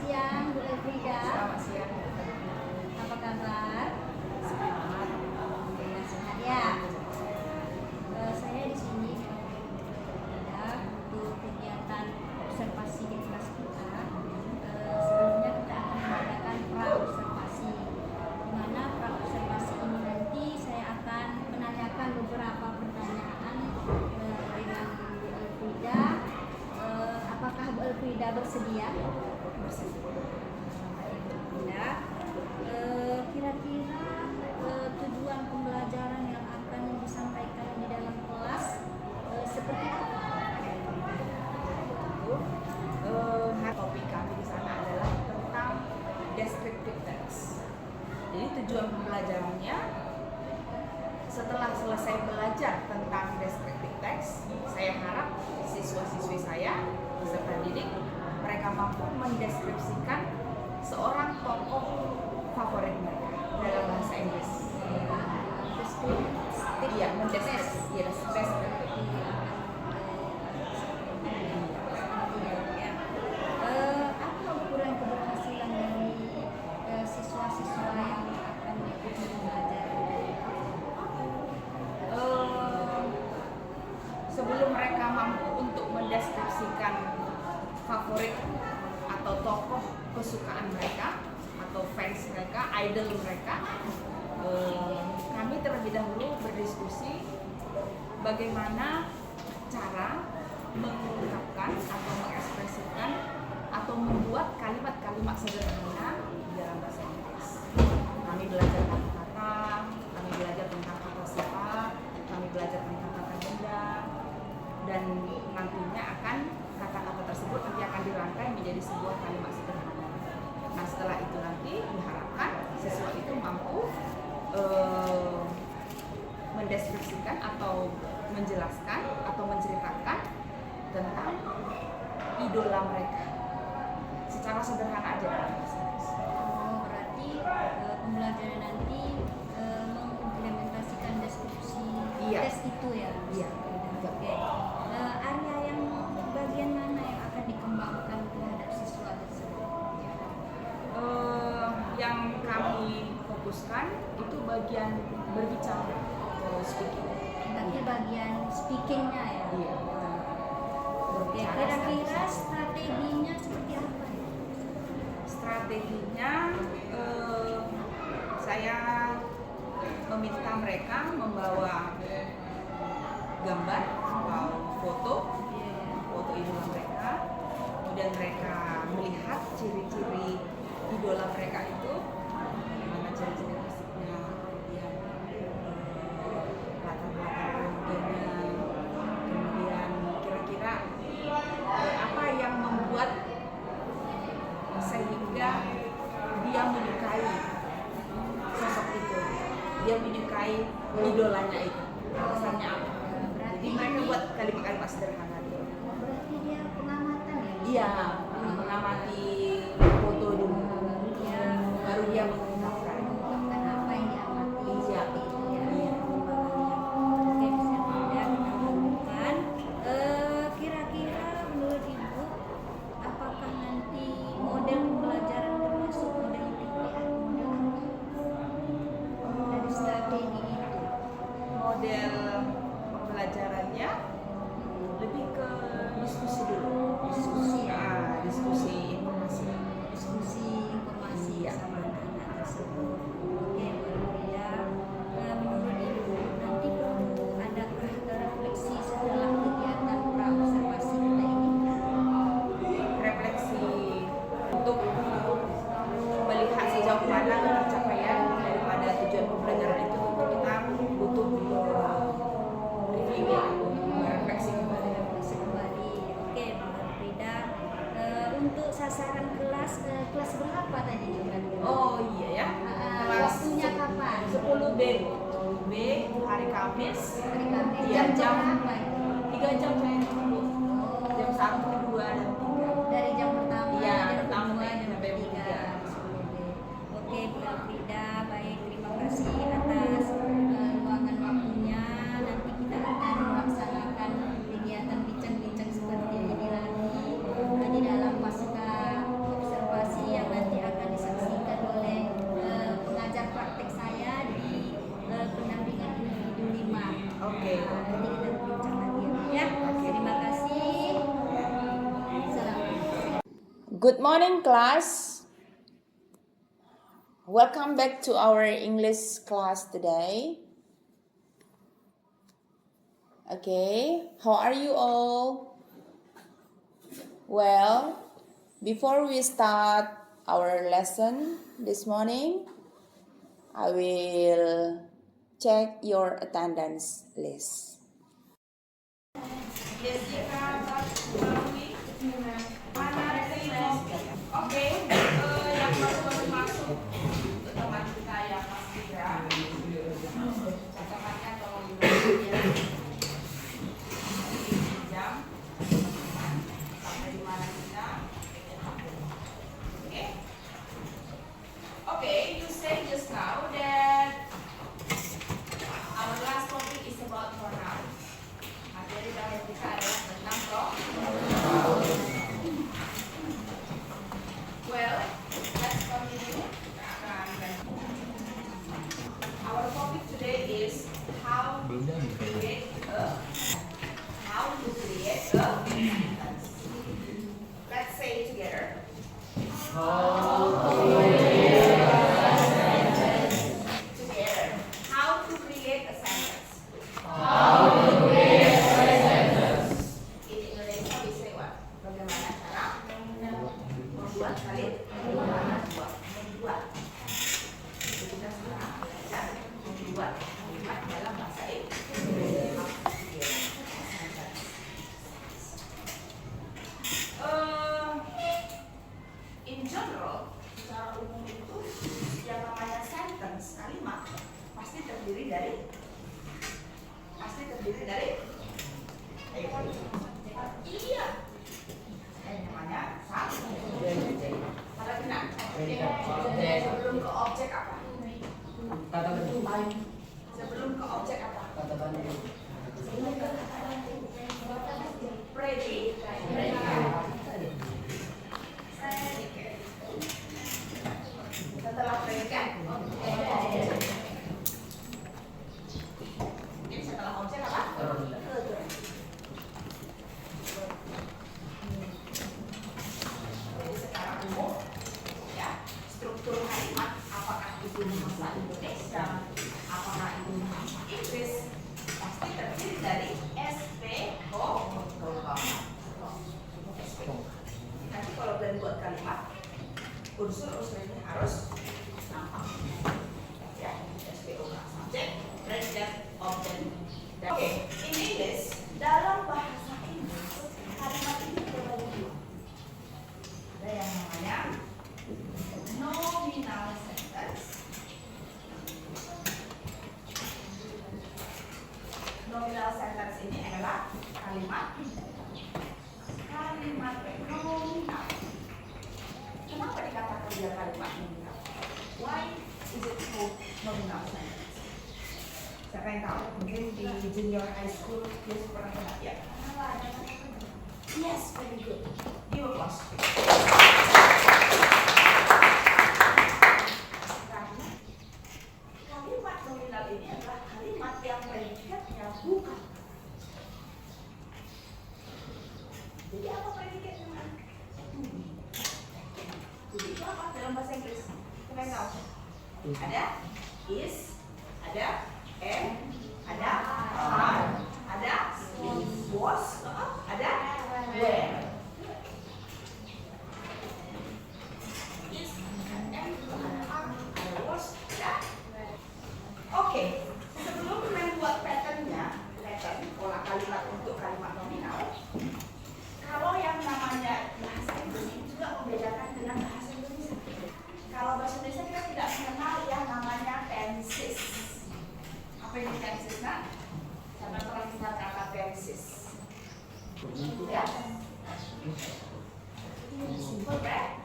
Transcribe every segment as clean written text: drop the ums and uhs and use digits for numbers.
siang Bu Elfrida. Selamat siang. Apa kabar? Sehat. Alhamdulillah sehat ya. Saya di sini ada untuk kegiatan observasi di kelas kita. Sebelumnya kita akan mengadakan pra-observasi. Di mana pra-observasi ini nanti saya akan menanyakan beberapa pertanyaan dengan Bu Elfrida. Apakah Bu Elfrida bersedia? Ya. Kira-kira tujuan pembelajaran yang akan disampaikan di dalam kelas seperti apa? Topik kami di sana adalah tentang descriptive text. Jadi tujuan pembelajarannya setelah selesai belajar tentang descriptive text, saya harap siswa-siswi saya peserta didik mereka mampu mendeskripsikan seorang tokoh favorit mereka dalam bahasa Inggris. Iya, mendeskripsikan. Iya, deskriptif. Apa ukuran keberhasilan dari siswa-siswa yang akan mengikuti pembelajaran? Sebelum mereka mampu untuk mendeskripsikan favorit atau tokoh kesukaan mereka atau fans mereka, idol mereka, kami terlebih dahulu berdiskusi bagaimana cara mengungkapkan atau mengekspresikan atau membuat kalimat-kalimat sederhana dalam bahasa Inggris. Kami belajar kata-kata, kami belajar tentang kata sifat, kami belajar tentang kata benda, dan nantinya akan kata-kata tersebut nanti akan dirangkai menjadi sebuah kalimat sederhana. Nah, setelah itu nanti diharapkan siswa itu mampu mendeskripsikan atau menjelaskan atau menceritakan tentang idola mereka secara sederhana aja dalam bahasa Inggris. Berarti pembelajaran nanti mengimplementasikan deskripsi tes itu ya? Iya. Oke. Area yang bagian mana yang akan dikembangkan terhadap siswa tersebut? Yang kami fokuskan itu bagian berbicara atau speaking. Tapi bagian speakingnya ya? Iya. Oke, kira-kira strateginya seperti apa ya? Strateginya saya meminta mereka membawa gambar atau foto idola mereka, kemudian mereka melihat ciri-ciri idola mereka itu, bagaimana ciri-ciri fisiknya, kemudian latar belakang keluarganya, kemudian kira-kira apa yang membuat sehingga dia menyukai sosok itu, dia menyukai idolanya itu, alasannya apa? Jadi mereka buat kalimat-kalimat sederhana dulu. Berarti dia pengamatan ya? Iya, mengamati foto dulu, baru dia mengungkapkan apa yang diamati seperti itu ya? Iya. Oke, bisa tidak kita lakukan. Kira-kira menurut Ibu, apakah nanti model pembelajaran termasuk model TPA atau model apa? Dari strategi itu. model pembelajarannya lebih ke diskusi dulu, Diskusi ya? diskusi informasi. Diskusi informasi Iya. sama anak-anak tersebut. Oke, berbeda. Menurut Ibu, nanti perlu adakah refleksi setelah kegiatan pra-observasi kita ini? Refleksi untuk melihat sejauh mana tercapaian daripada tujuan pembelajaran itu, tentu kita butuh review ya, refleksi kembali. Refleksi kembali. Oke, Mbak Frida. Untuk sasaran kelas berapa tadi juga? Oh iya ya, Waktunya kapan? 10B itu hari Kamis. Hari Kamis. Iya, Jam jam berapa itu? 3 jam saya dulu. Jam 1, 2, dan 3. Dari jam pertama, Iya, jam pertama kedua, jam sampai ketiga. ketiga. Oke, Bu Frida, baik, terima kasih atas luangan waktunya. Nanti kita akan melaksanakan kegiatan bincang-bincang seperti ini lagi di dalam pasca observasi Good morning, class. Welcome back to our English class today. Okay, how are you all? Well, before we start our lesson this morning, I will check your attendance list. Jessica, Barbie, mana Rino? Oke, yang baru masuk untuk teman kita yang masih ya. Catatannya tolong dulu ya. Jam sampai di mana kita? Oke. Oke, you say just now that our last topic is about pronouns. Materi terakhir kita adalah tentang pronoun. Well, let's continue. Our topic today is how to create a sentence. Let's say it together. Together. How to create a sentence. In Indonesia we say what? Bagaimana cara membuat kalimat? Membuat. Jadi kita sekarang belajar membuat kalimat dalam bahasa Inggris. In general, secara umum itu yang namanya sentence, kalimat pasti terdiri dari iya. Yang namanya subjek. Pada benar. Sebelum ke objek apa? Sebelum ke objek apa? Predicate. Setelah predikat, ini setelah objek apa? Jadi secara umum, ya, struktur kalimat apakah itu bahasa Indonesia, apakah itu bahasa Inggris, pasti terdiri dari SPO. Nanti kalau kalian buat kalimat, unsur-unsurnya harus nampak. Ya, SPO subject, predicate, object. Oke, in English, dalam bahasa Inggris, kalimat ini terbagi dua. Ada yang namanya nominal sentence. Nominal sentence ini adalah kalimat nominal. Kenapa dikatakan dia kalimat nominal? Why is it called nominal sentence? Siapa yang tahu? Mungkin di junior high school dia pernah dengar ya? Yes, very good. You applause. Kalimat nominal ini adalah kalimat yang predikatnya bukan. Jadi apa predikatnya? Jadi itu apa dalam bahasa Inggris? Kita tahu. Ada is, ada am, ada are, ada was, ada were. Is, am, ada was, ada. Oke, sebelum kalian buat patternnya, pola kalimat untuk kalimat nominal. Kalau yang namanya bahasa Inggris itu juga membedakan dengan bahasa Indonesia. Kalau bahasa Indonesia kita tidak mengenal yang namanya tenses. Apa itu tenses, nak? Siapa pernah dengar kata tenses? Ya. Simple, right?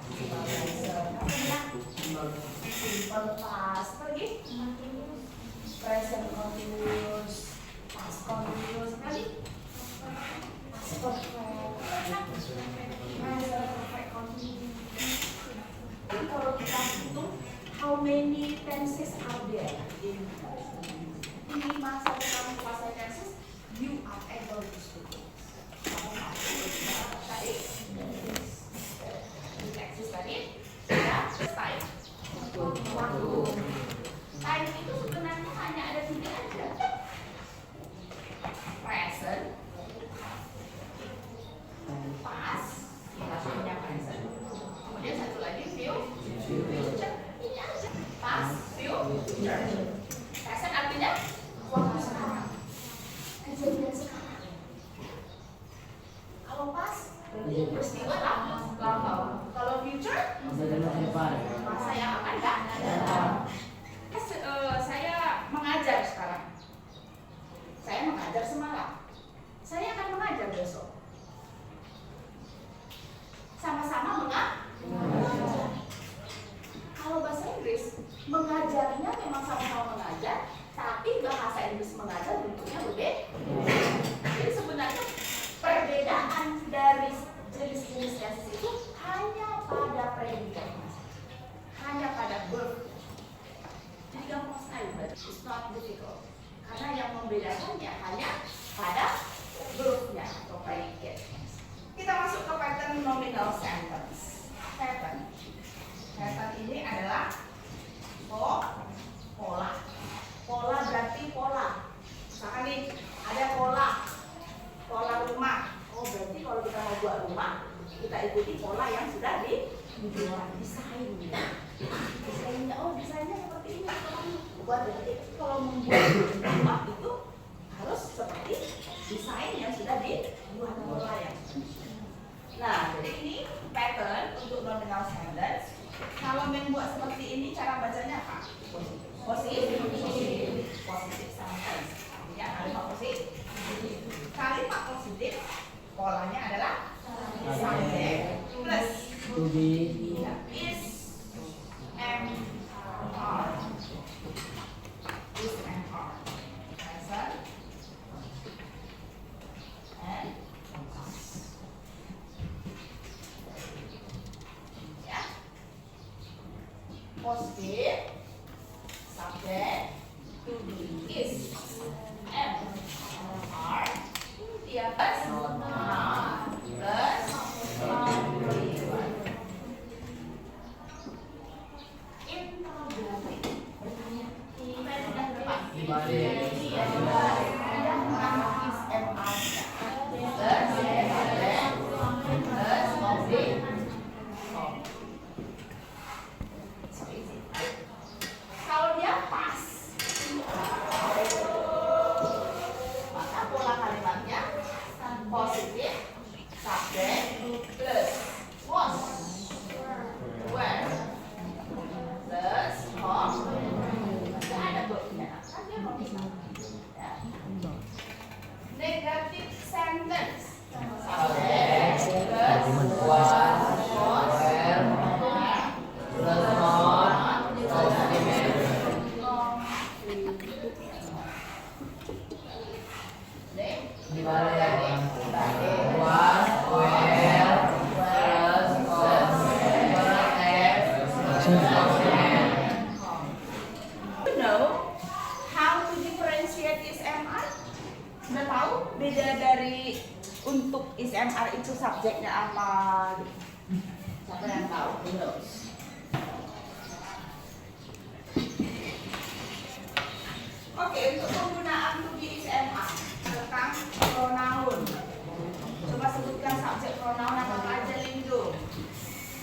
Simple past, pergi? Present continuous, past continuous, pergi? Past perfect. Kalau kita hitung how many tenses are there in masa kamu kuasai tenses, you are able to speak. desainnya. Desainnya, oh desainnya seperti ini. Berarti kalau membuat rumah itu harus seperti desain yang sudah dibuat oleh. Nah, jadi ini pattern untuk nominal sentence. Kalau membuat seperti ini, cara bacanya apa? Positif. Positif sentence. Artinya kalimat positif. Kalimat positif, polanya adalah subject plus is MR. Is MR. Present and ya. Positif subject to be is MR dia plus kalau dia pas, maka pola kalimatnya positif subject plus was were plus of nggak ada verbnya kan dia nominal ya. Negative sentence subject plus was You know how to differentiate is MR? Sudah tahu beda dari untuk is MR itu subjeknya apa? Siapa yang tahu? Who knows? Oke, untuk penggunaan to be is MR tentang pronoun. Coba sebutkan subjek pronoun apa aja Lindo?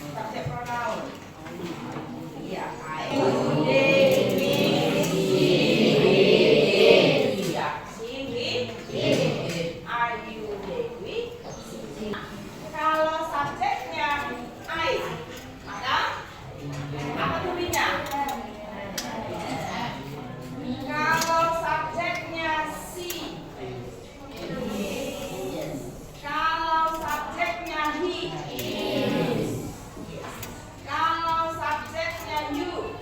Subjek pronoun. Iya, I, they, we, he, iya, she, he, are you, they, we, she. Kalau subjeknya I, maka apa tulisannya? Kalau subjeknya she, kalau subjeknya he, kalau subjeknya you,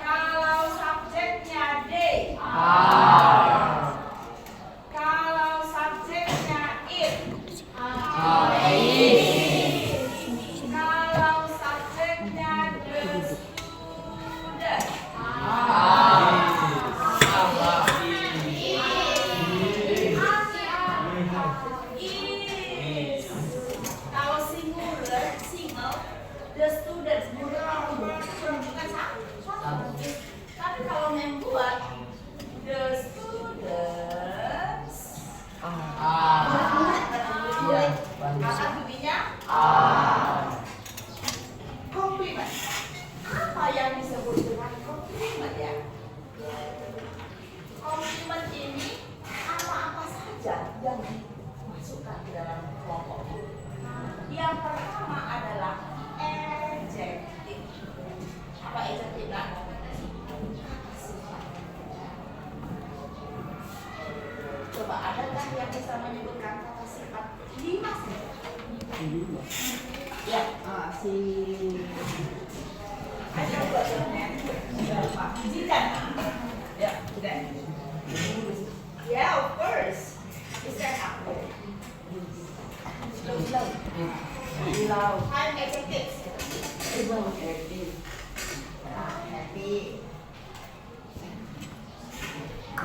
kalau subjeknya they, kalau subjeknya it, kalau subjeknya the student, is. Kalau singular, single, the students, bukan satu. Tapi kalau membuat the students, maka tubinya komplimen. Apa yang disebut dengan komplimen ya? Komplimen ini apa-apa saja yang dimasukkan ke dalam kelompok. Yang pertama adalah adjektif. Apa adjektif lah? Coba adakah yang bisa menyebutkan kata sifat 5? Ya, si ada buatnya. Zidan. Ya, Zidan. Yeah, of course. Is that up? Slow. Time adjectives. Happy.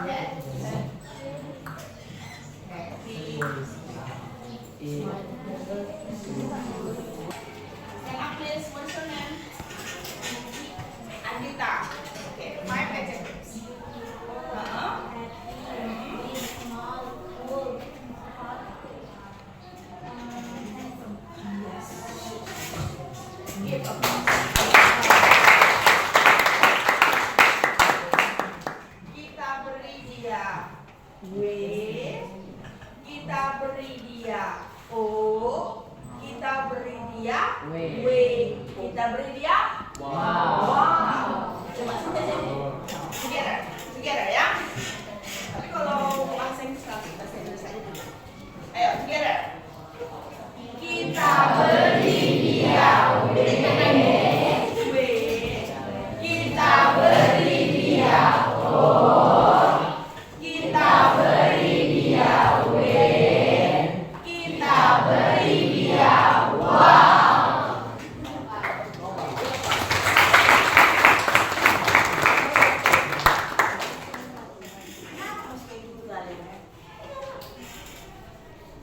Yes. Happy. Stand up, please. What's your name? Andita. Okay, 5 adjectives. give applause. Kita beri dia W, kita beri dia O, kita beri dia W, kita beri dia wow. Coba together ya. Tapi kalau bahasa Inggris nanti bahasa Inggris aja dulu. Ayo together. Kita beri dia W, kita beri dia O, kita beri dia W, kita beri dia wow.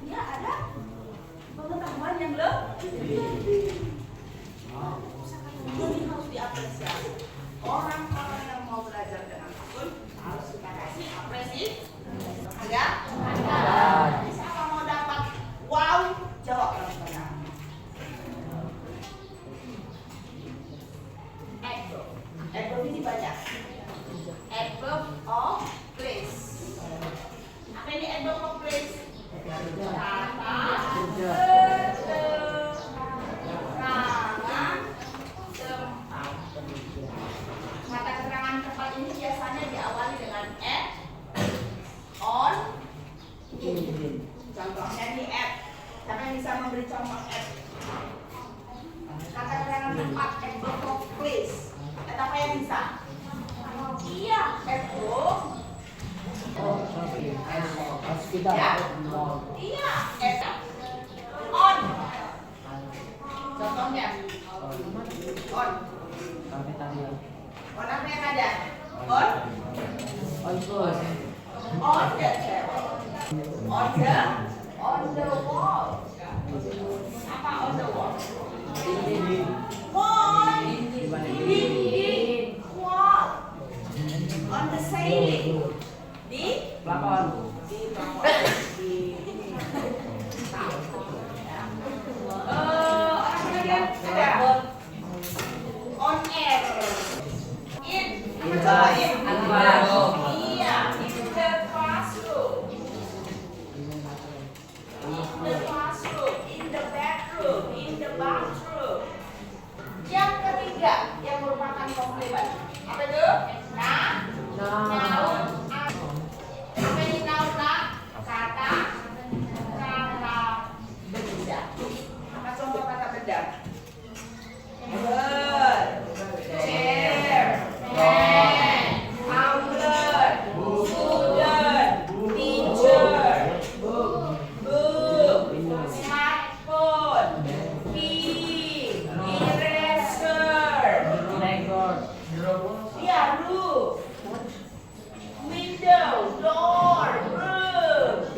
Dia ada pengetahuan yang lebih. Jadi harus diapresiasi. Orang-orang yang mau belajar dengan tekun harus kita kasih apresiasi. Ada? Siapa mau dapat wow? Jawab langsung. Adverb ini banyak. Adverb of place. Apa ini adverb of place? Kata keterangan tempat. Kata keterangan tempat ini biasanya diawali dengan at, on, in. Contohnya di at. Siapa yang bisa memberi contoh at? Kata keterangan tempat, adverb of place. At apa yang bisa? Iya, adverb. Ya? Iya, on. Contohnya on. On apa yang ada? On the table. On the wall. Apa on the wall? On dinding wall. On the ceiling. Di Plafon. On air. In apa coba in? Iya, in the classroom. In the classroom, in the bedroom, in the bathroom. Yang ketiga yang merupakan komplement. Apa itu? Noun. Apa ini noun? Kata benda. Apa contoh kata benda? Bird, chair, pen, tumbler, student, teacher, book, smartphone, key, eraser, ya roof, window, door, roof.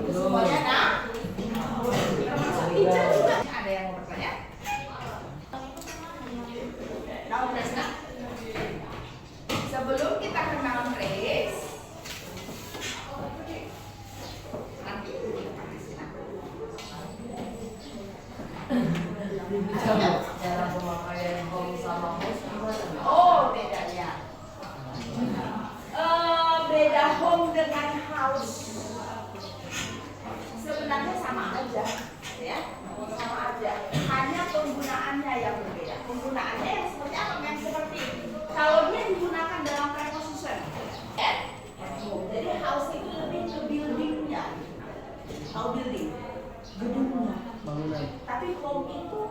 Itu semuanya nah. Termasuk teacher juga. Ada yang mau bertanya? Noun phrase nah. Sebelum kita ke noun phrase, nanti pakai sini. Cara pemakaian home sama house gimana? Oh, bedanya. Beda home dengan house. Sebenarnya sama aja, ya. Sama aja. Hanya penggunaannya yang berbeda. Penggunaannya yang seperti apa? Yang seperti kalau dia digunakan dalam preposition, at home. Jadi house itu lebih ke buildingnya. How building? Gedungnya. Bangunan. Tapi home itu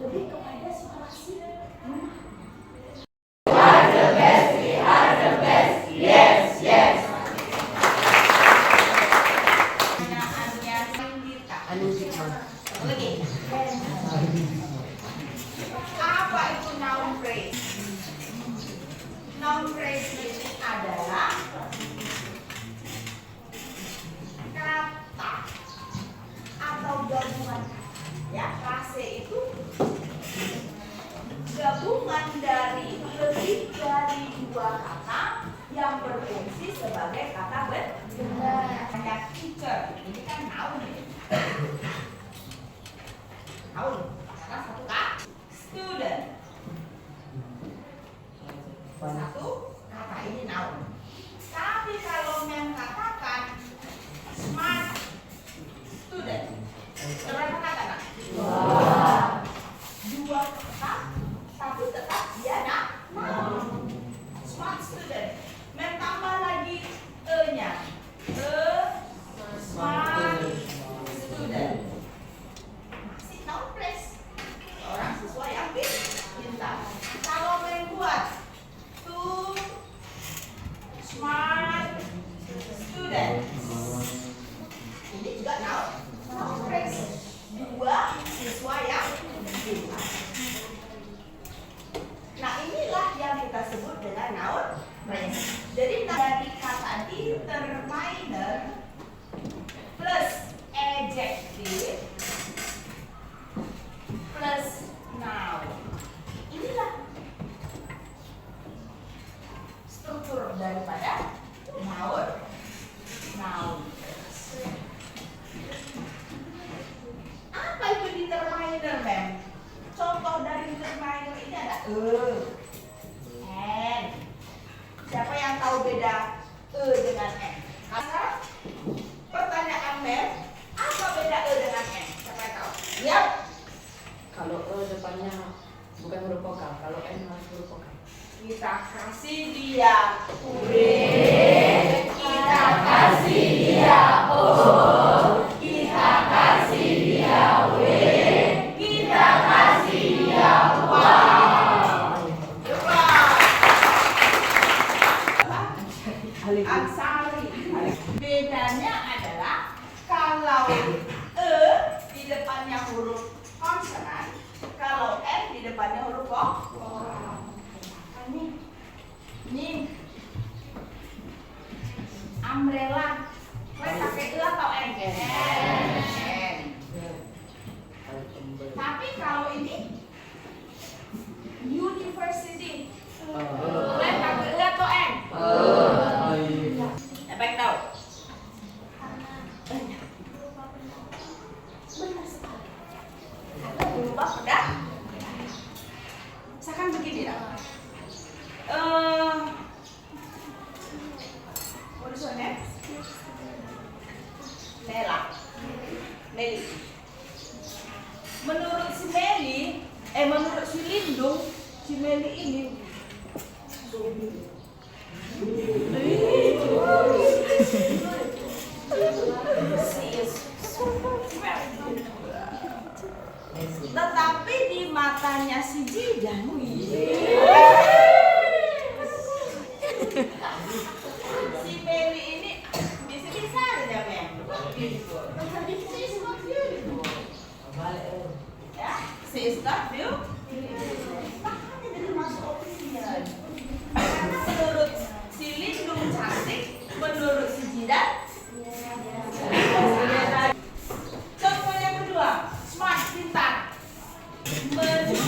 lebih kepada situasi rumah. Pertanyaannya Sindita. Lagi. Apa itu noun phrase? Noun phrase ini adalah kata atau gabungan. Ya, frase itu gabungan dari lebih dari dua kata yang berfungsi sebagai kata benda. Kayak teacher, ini kan noun. Noun, karena satu kata. N. Siapa yang tahu beda E dengan N? Sekarang pertanyaan Mel, apa beda E dengan N? Siapa yang tahu? Yap. Kalau E depannya bukan huruf vokal, kalau N harus huruf vokal. Kita kasih dia W, kita kasih dia O, kita kasih dia W, kita kasih dia Y. Ansari. Bedanya adalah kalau E di depannya huruf konsonan, kalau N di depannya huruf vokal. Nih, umbrella, kalian pakai E atau N? N. Tapi kalau ini university, kalian pakai E atau N? Siapa yang tahu? Benar sekali. Ada berubah pada. Misalkan begini dah. What is your name? Nela. Meli. Menurut si Meli, menurut si Lindung, si Meli ini tetapi di matanya si Jidan si Meli ini bisa-bisa aja men. Ya, sister view. Makanya jadi masuk opinion. Karena menurut si Lindung cantik, menurut si Jidan. Contoh yang kedua, smart, pintar. Menurut si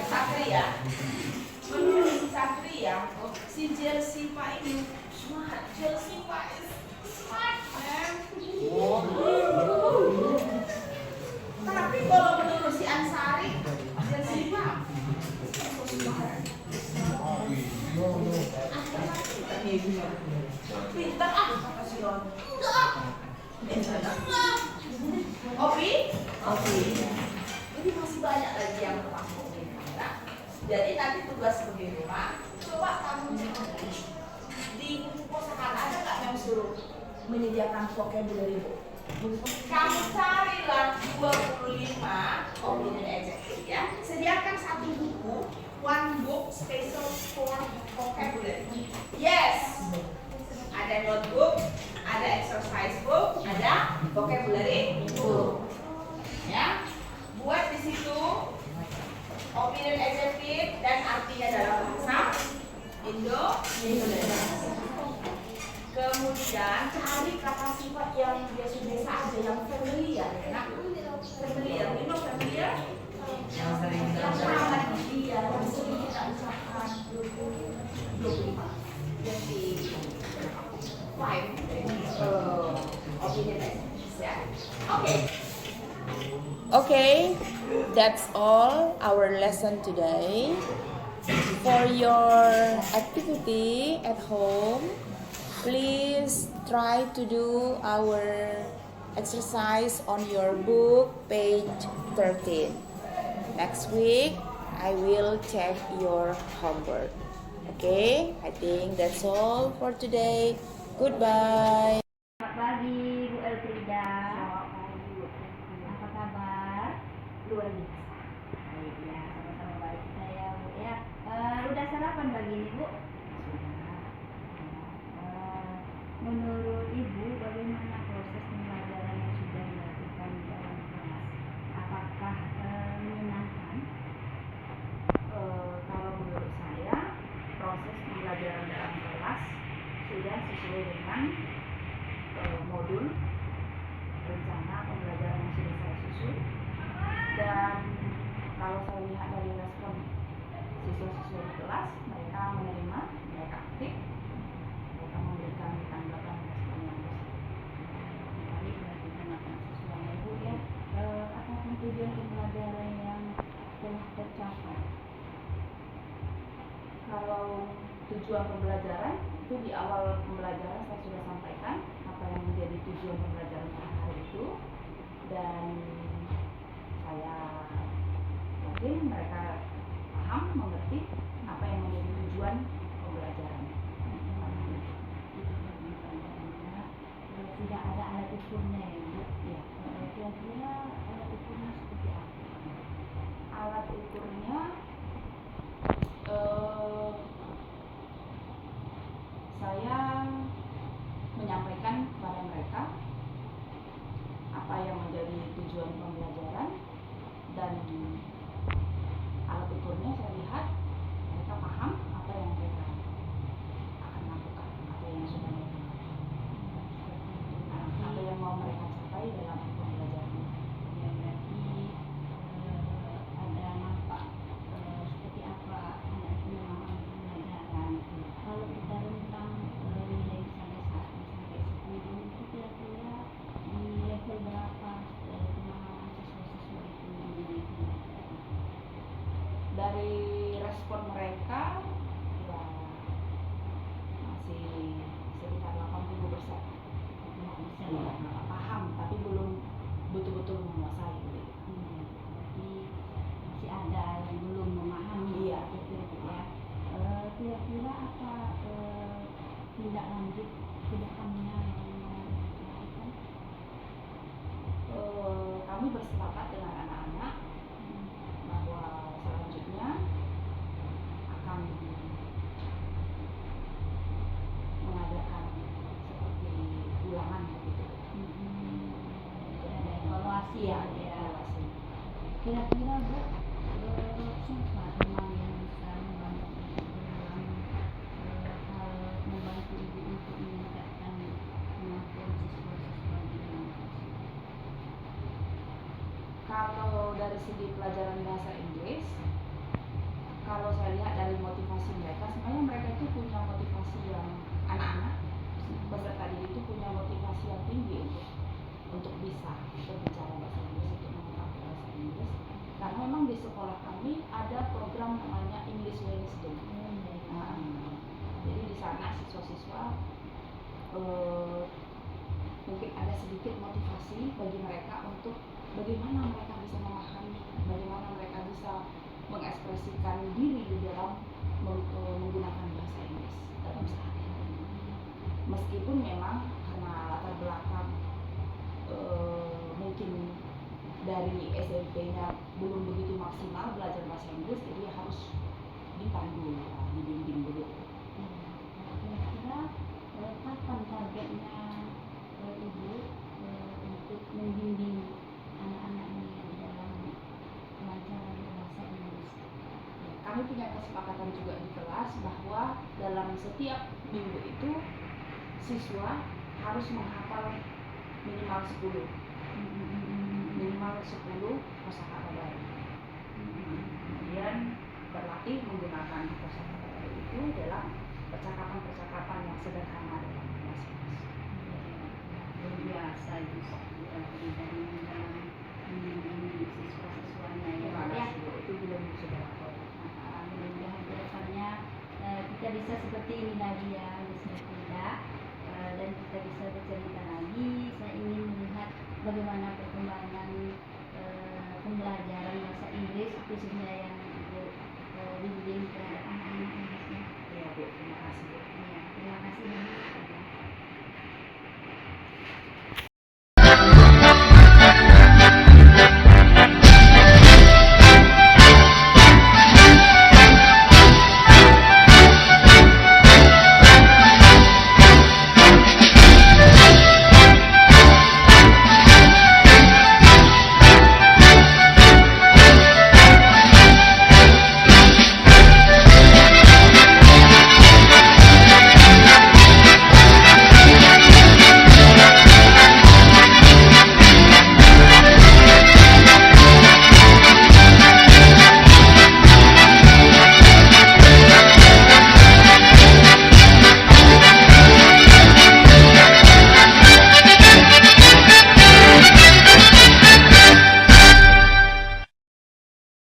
Satria, menurut si Satria, si Jelsipa ini smart. Jelsipa is smart, man. Tapi kalau menurut si Ansari, Jelsipa pintar kata si Ron. Enggak. Opi? Ini masih banyak lagi yang termasuk di kamera. Jadi nanti tugas di rumah, coba kamu di buku kosakata ada nggak yang suruh menyediakan vocabulary book? Kamu carilah 25 opinion adjective ya. Sediakan satu buku, one book special for vocabulary. Yes. Ada notebook, ada exercise book, ada vocabulary book. Ya. Buat di situ opinion adjective dan artinya dalam bahasa Indonesia. Kemudian cari kata sifat yang biasa-biasa aja, yang familiar, ya. Familiar, you know familiar? Yang sering kita Yang ucapkan. ramai dia, yang sering kita ucapkan. 25. Jadi 5 opinion adjectives ya. Oke. Okay, that's all our lesson today. For your activity at home, please try to do our exercise on your book, page 13. Next week, I will check your homework. Okay, I think that's all for today. Goodbye. Selamat pagi Bu Elfrida. Apa kabar? Luar biasa. Baik ya, sama-sama baik kita ya Bu ya. Udah sarapan pagi ini Bu? Menurut Ibu bagaimana proses pembelajaran yang sudah dilakukan dalam kelas? Apakah menyenangkan? Kalau menurut saya proses pembelajaran dalam kelas sudah sesuai dengan modul rencana pembelajaran yang sudah saya susun, dan kalau saya lihat dari respon siswa-siswa di kelas, mereka menerima, mereka aktif, mereka memberikan tanggapan respon yang positif. Baik, berarti terima kasih siswanya Ibu ya. tujuan pembelajaran yang telah tercapai? Kalau tujuan pembelajaran itu di awal pembelajaran saya sudah sampaikan apa yang menjadi tujuan pembelajaran pada hari itu, dan saya yakin mereka paham, mengerti apa yang menjadi tujuan pembelajaran. Tidak ada alat ukurnya ya, Bu? Ya. Kira-kira alat ukurnya seperti apa? Alat ukurnya saya menyampaikan kepada mereka apa yang menjadi tujuan pembelajaran, dan alat ukurnya saya lihat mereka paham apa yang mereka akan lakukan, apa yang sudah mereka apa yang mau mereka capai dalam pembelajaran. Ya, berarti ada nampak seperti apa anak itu memahami pembelajaran. Kalau kita rentang nilai misalnya 1 sampai 10 itu kira-kira di level berapa pemahaman siswa-siswa itu mengenai pembelajaran? Dari respon mereka ya masih sekitar 80%. Ya, paham tapi belum betul-betul menguasai gitu. Berarti masih ada yang belum memahami. Iya. Gitu ya. Kira-kira apa tindak lanjut ke depannya yang mau dilakukan? Kami bersepakat dengan anak-anak bahwa selanjutnya akan mengadakan seperti ulangan begitu. Ada evaluasi ya. Evaluasi. Kira-kira Bu, siapa teman yang bisa membantu dalam hal membantu Ibu untuk meningkatkan kemampuan siswa-siswa di dalam kelas? Kalau dari segi pelajaran bahasa Inggris, kalau saya lihat dari motivasi mereka, sebenarnya mereka itu punya motivasi yang anak-anak peserta didik itu punya motivasi yang tinggi untuk bisa berbicara bahasa Inggris, untuk mengetahui bahasa Inggris. Karena memang di sekolah kami ada program namanya English Wednesday. Jadi di sana siswa-siswa mungkin ada sedikit motivasi bagi mereka untuk bagaimana mereka bisa memahami, bagaimana mereka bisa mengekspresikan diri di dalam menggunakan bahasa Inggris dalam sehari-hari. Meskipun memang karena latar belakang mungkin dari SMP-nya belum begitu maksimal belajar bahasa Inggris, jadi harus dipandu, dibimbing dulu. Kira-kira kapan targetnya Ibu untuk membimbing anak-anak ini di dalam pelajaran bahasa Inggris? Kami punya kesepakatan juga di kelas bahwa dalam setiap minggu itu siswa harus menghafal minimal 10 kosakata baru. Kemudian berlatih menggunakan kosakata baru itu dalam percakapan-percakapan yang sederhana dalam kelas. Luar biasa itu dari dalam membimbing siswa-siswanya ya. Itu belum sudah. Mudah-mudahan ke depannya kita bisa seperti ini lagi ya, tidak, dan kita bisa bercerita lagi. Saya ingin melihat bagaimana perkembangan pembelajaran bahasa Inggris khususnya yang dibimbing terhadap anak-anak Indonesia. Ya Bu, terima kasih. Ya, terima kasih.